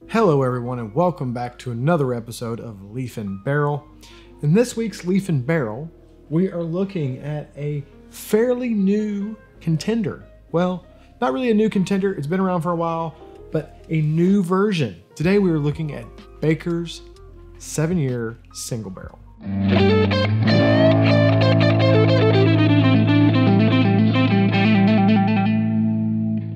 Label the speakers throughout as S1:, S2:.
S1: Hello everyone and welcome back to another episode of Leaf and Barrel. In this week's Leaf and Barrel, we are looking at a fairly new contender. Well, not really a new contender, it's been around for a while, but a new version. Today we are looking at Baker's 7-year single barrel.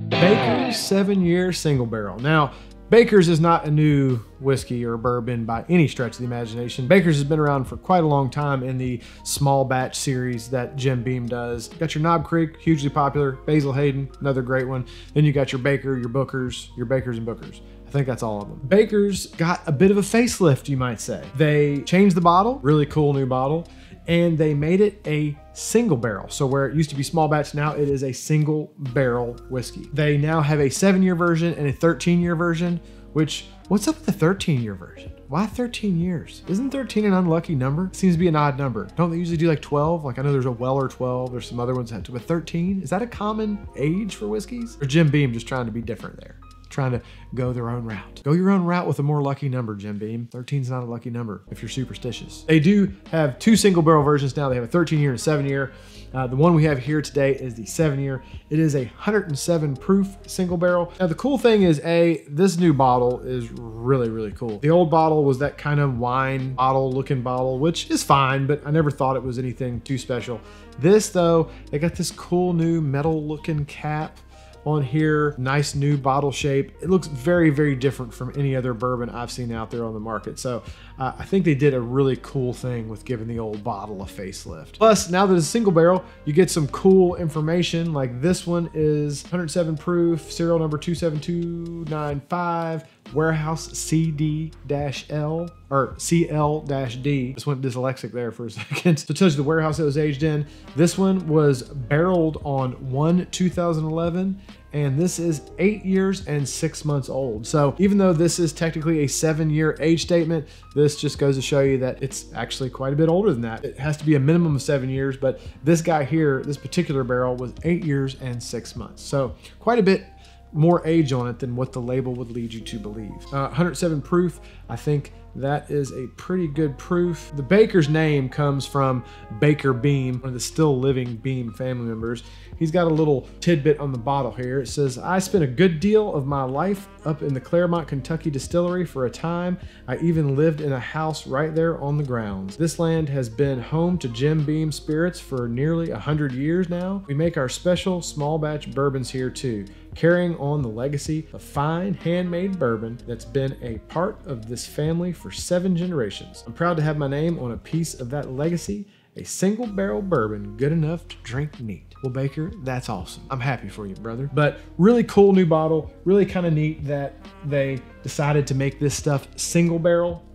S1: Baker's 7-year single barrel. Now, Baker's is not a new whiskey or bourbon by any stretch of the imagination. Baker's has been around for quite a long time in the small batch series that Jim Beam does. Got your Knob Creek, hugely popular. Basil Hayden, another great one. Then you got your Baker, your Bookers, your Bakers and Bookers. I think that's all of them. Baker's got a bit of a facelift, you might say. They changed the bottle, really cool new bottle, and they made it a single barrel. So where it used to be small batch, now it is a single barrel whiskey. They now have a 7-year version and a 13-year version, which, what's up with the 13-year version? Why 13 years? Isn't 13 an unlucky number? It seems to be an odd number. Don't they usually do like 12? Like I know there's a Weller 12, there's some other ones that have to, but 13? Is that a common age for whiskeys? Or Jim Beam just trying to be different there? Trying to go their own route. Go your own route with a more lucky number, Jim Beam. 13 is not a lucky number if you're superstitious. They do have two single barrel versions now. They have a 13-year and a 7-year. The one we have here today is the 7-year. It is a 107 proof single barrel. Now the cool thing is, this new bottle is really, really cool. The old bottle was that kind of wine bottle looking bottle, which is fine, but I never thought it was anything too special. This though, they got this cool new metal looking cap on here, nice new bottle shape. It looks very, very different from any other bourbon I've seen out there on the market. So I think they did a really cool thing with giving the old bottle a facelift. Plus, now that it's a single barrel, you get some cool information. Like this one is 107 proof, serial number 27295, warehouse CD-L or CL-D. Just went dyslexic there for a second. So it tells you the warehouse it was aged in. This one was barreled on 1/2011, and this is 8 years and 6 months old. So even though this is technically a 7-year age statement, this just goes to show you that it's actually quite a bit older than that. It has to be a minimum of 7 years, but this guy here, this particular barrel, was 8 years and 6 months. So quite a bit more age on it than what the label would lead you to believe. 107 proof, I think that is a pretty good proof. The Baker's name comes from Baker Beam, one of the still living Beam family members. He's got a little tidbit on the bottle here. It says, I spent a good deal of my life up in the Claremont, Kentucky distillery for a time. I even lived in a house right there on the grounds. This land has been home to Jim Beam spirits for nearly 100 years now. We make our special small batch bourbons here too, carrying on the legacy of fine handmade bourbon that's been a part of this family for 7 generations. I'm proud to have my name on a piece of that legacy, a single barrel bourbon good enough to drink neat. Well, Baker, that's awesome. I'm happy for you, brother. But really cool new bottle, really kind of neat that they decided to make this stuff single barrel.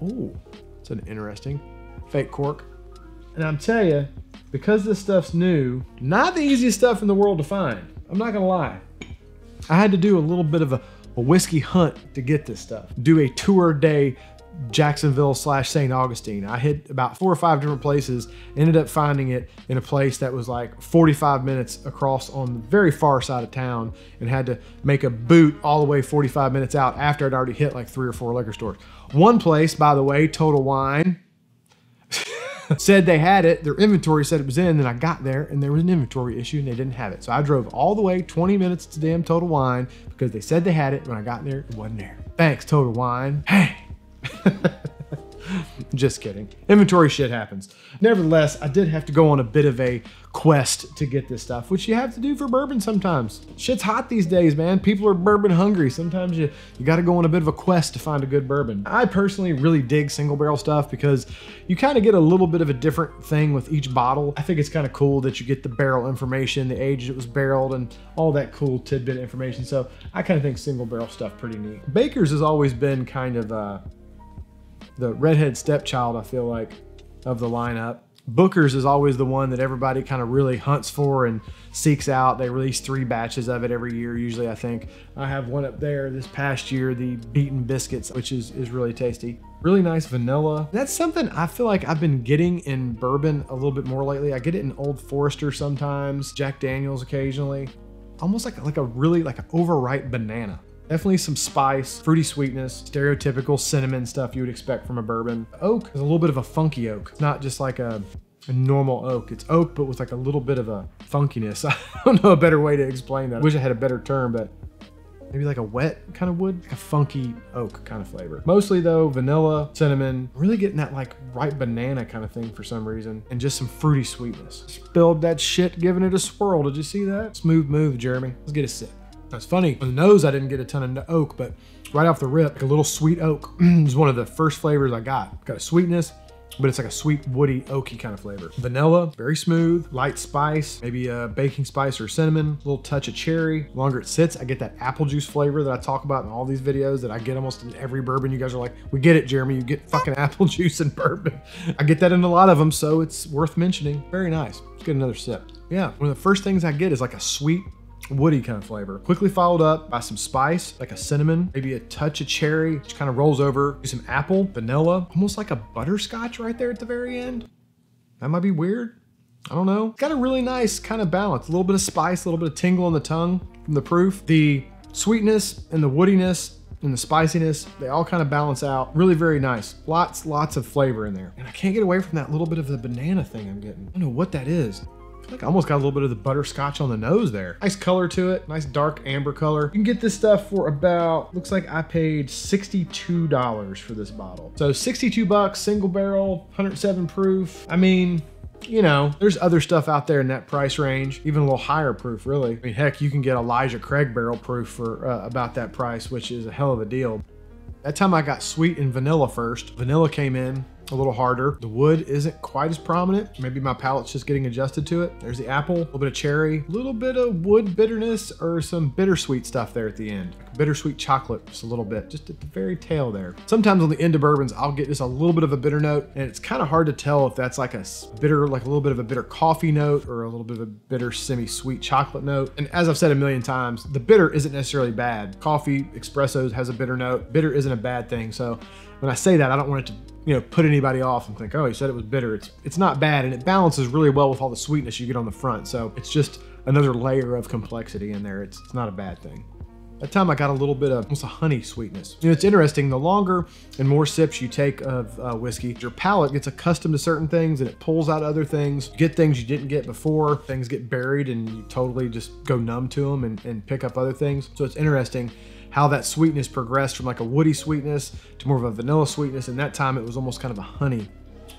S1: Oh, it's an interesting fake cork. And I'm telling you, because this stuff's new, not the easiest stuff in the world to find. I'm not gonna lie. I had to do a little bit of a whiskey hunt to get this stuff. Do a tour day Jacksonville/St. Augustine. I hit about 4 or 5 different places, ended up finding it in a place that was like 45 minutes across on the very far side of town, and had to make a boot all the way 45 minutes out after I'd already hit like 3 or 4 liquor stores. One place, by the way, Total Wine, said they had it, their inventory said it was in, then I got there and there was an inventory issue and they didn't have it. So I drove all the way 20 minutes to damn Total Wine because they said they had it. When I got there, it wasn't there. Thanks, Total Wine. Hey. Just kidding. Inventory shit happens. Nevertheless, I did have to go on a bit of a quest to get this stuff, which you have to do for bourbon sometimes. Shit's hot these days, man. People are bourbon hungry. Sometimes you got to go on a bit of a quest to find a good bourbon. I personally really dig single barrel stuff because you kind of get a little bit of a different thing with each bottle. I think it's kind of cool that you get the barrel information, the age it was barreled, and all that cool tidbit information. So I kind of think single barrel stuff pretty neat. Baker's has always been kind of the redhead stepchild, I feel like, of the lineup. Booker's is always the one that everybody kind of really hunts for and seeks out. They release 3 batches of it every year, usually, I think. I have one up there this past year, the Beaten Biscuits, which is really tasty. Really nice vanilla. That's something I feel like I've been getting in bourbon a little bit more lately. I get it in Old Forester sometimes, Jack Daniels occasionally. Almost like a really like an overripe banana. Definitely some spice, fruity sweetness, stereotypical cinnamon stuff you would expect from a bourbon. Oak is a little bit of a funky oak. It's not just like a normal oak. It's oak, but with like a little bit of a funkiness. I don't know a better way to explain that. I wish I had a better term, but maybe like a wet kind of wood, like a funky oak kind of flavor. Mostly though, vanilla, cinnamon, really getting that like ripe banana kind of thing for some reason, and just some fruity sweetness. Spilled that shit, giving it a swirl. Did you see that? Smooth move, Jeremy. Let's get a sip. That's funny. On the nose, I didn't get a ton of oak, but right off the rip, like a little sweet oak is one of the first flavors I got. Got a sweetness, but it's like a sweet, woody, oaky kind of flavor. Vanilla, very smooth, light spice, maybe a baking spice or cinnamon, a little touch of cherry. The longer it sits, I get that apple juice flavor that I talk about in all these videos that I get almost in every bourbon. You guys are like, we get it, Jeremy, you get fucking apple juice in bourbon. I get that in a lot of them, so it's worth mentioning. Very nice. Let's get another sip. Yeah, one of the first things I get is like a sweet, woody kind of flavor. Quickly followed up by some spice, like a cinnamon, maybe a touch of cherry, which kind of rolls over. Do some apple, vanilla, almost like a butterscotch right there at the very end. That might be weird. I don't know. Got a really nice kind of balance. A little bit of spice, a little bit of tingle on the tongue from the proof. The sweetness and the woodiness and the spiciness, they all kind of balance out. Really very nice. Lots of flavor in there. And I can't get away from that little bit of the banana thing I'm getting. I don't know what that is. Like I almost got a little bit of the butterscotch on the nose there. Nice color to it, nice dark amber color. You can get this stuff for about, looks like I paid $62 for this bottle. So 62 bucks, single barrel, 107 proof. I mean, you know, there's other stuff out there in that price range, even a little higher proof, really. I mean, heck, you can get Elijah Craig barrel proof for about that price, which is a hell of a deal. That time I got sweet and vanilla first. Vanilla came in a little harder. The wood isn't quite as prominent. Maybe my palate's just getting adjusted to it. There's the apple, a little bit of cherry, a little bit of wood bitterness or some bittersweet stuff there at the end. Like bittersweet chocolate, just a little bit, just at the very tail there. Sometimes on the end of bourbons, I'll get just a little bit of a bitter note, and it's kind of hard to tell if that's like a bitter, like a little bit of a bitter coffee note or a little bit of a bitter semi-sweet chocolate note. And as I've said a million times, the bitter isn't necessarily bad. Coffee, espressos has a bitter note. Bitter isn't a bad thing. So when I say that, I don't want it to, you know, put anybody off and think, oh, he said it was bitter. It's not bad, and it balances really well with all the sweetness you get on the front. So it's just another layer of complexity in there. It's not a bad thing. That time I got a little bit of almost a honey sweetness. You know, it's interesting, the longer and more sips you take of whiskey, your palate gets accustomed to certain things and it pulls out other things. You get things you didn't get before, things get buried and you totally just go numb to them and pick up other things. So it's interesting how that sweetness progressed from like a woody sweetness to more of a vanilla sweetness. And that time it was almost kind of a honey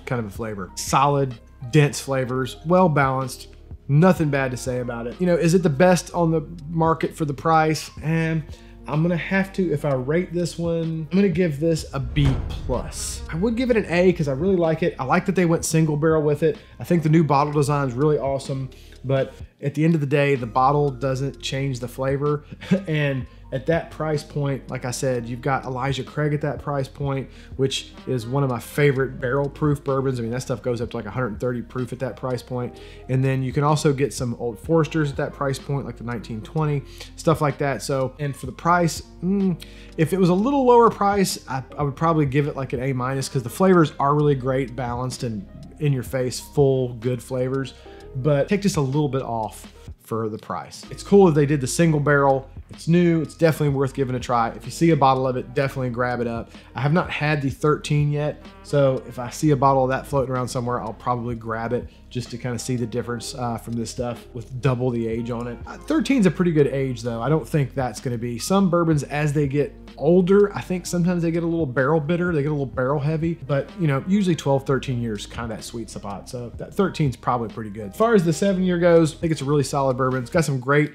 S1: kind of a flavor. Solid, dense flavors, well balanced, nothing bad to say about it. You know, is it the best on the market for the price? And I'm gonna have to, if I rate this one, I'm gonna give this a B+. I would give it an A because I really like it. I like that they went single barrel with it. I think the new bottle design is really awesome, but at the end of the day, the bottle doesn't change the flavor. And at that price point, like I said, you've got Elijah Craig at that price point, which is one of my favorite barrel proof bourbons. I mean, that stuff goes up to like 130 proof at that price point. And then you can also get some Old Foresters at that price point, like the 1920, stuff like that. So, and for the price, if it was a little lower price, I would probably give it like an A- because the flavors are really great, balanced and in your face, full, good flavors, but take just a little bit off for the price. It's cool that they did the single barrel. It's new, it's definitely worth giving a try. If you see a bottle of it, definitely grab it up. I have not had the 13 yet, so if I see a bottle of that floating around somewhere, I'll probably grab it just to kind of see the difference from this stuff with double the age on it. 13 is a pretty good age though. I don't think that's gonna be. Some bourbons, as they get older, I think sometimes they get a little barrel bitter, they get a little barrel heavy, but you know, usually 12, 13 years, kind of that sweet spot. So that 13 is probably pretty good. As far as the 7-year goes, I think it's a really solid bourbon. It's got some great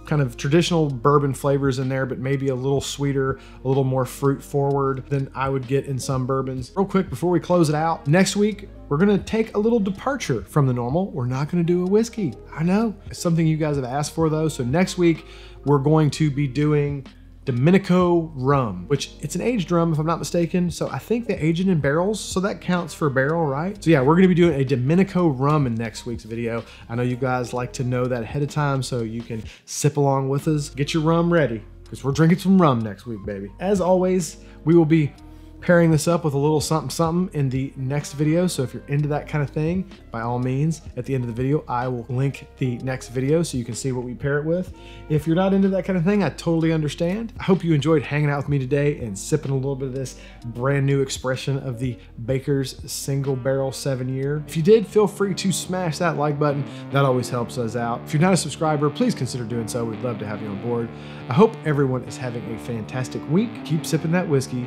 S1: kind of traditional bourbon flavors in there, but maybe a little sweeter, a little more fruit forward than I would get in some bourbons. Real quick, before we close it out, next week, we're gonna take a little departure from the normal. We're not gonna do a whiskey. I know, it's something you guys have asked for though. So next week, we're going to be doing Domenico rum, which it's an aged rum if I'm not mistaken. So I think they age it in barrels, so that counts for barrel, right? So yeah, we're gonna be doing a Domenico rum in next week's video. I know you guys like to know that ahead of time so you can sip along with us. Get your rum ready because we're drinking some rum next week, baby. As always, we will be pairing this up with a little something something in the next video. So if you're into that kind of thing, by all means, at the end of the video, I will link the next video so you can see what we pair it with. If you're not into that kind of thing, I totally understand. I hope you enjoyed hanging out with me today and sipping a little bit of this brand new expression of the Baker's Single Barrel 7-year. If you did, feel free to smash that like button. That always helps us out. If you're not a subscriber, please consider doing so. We'd love to have you on board. I hope everyone is having a fantastic week. Keep sipping that whiskey.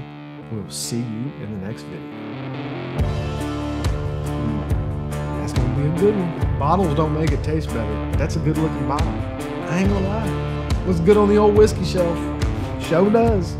S1: We'll see you in the next video. That's gonna be a good one. Bottles don't make it taste better. That's a good looking bottle. I ain't gonna lie. Looks good on the old whiskey shelf. Show does.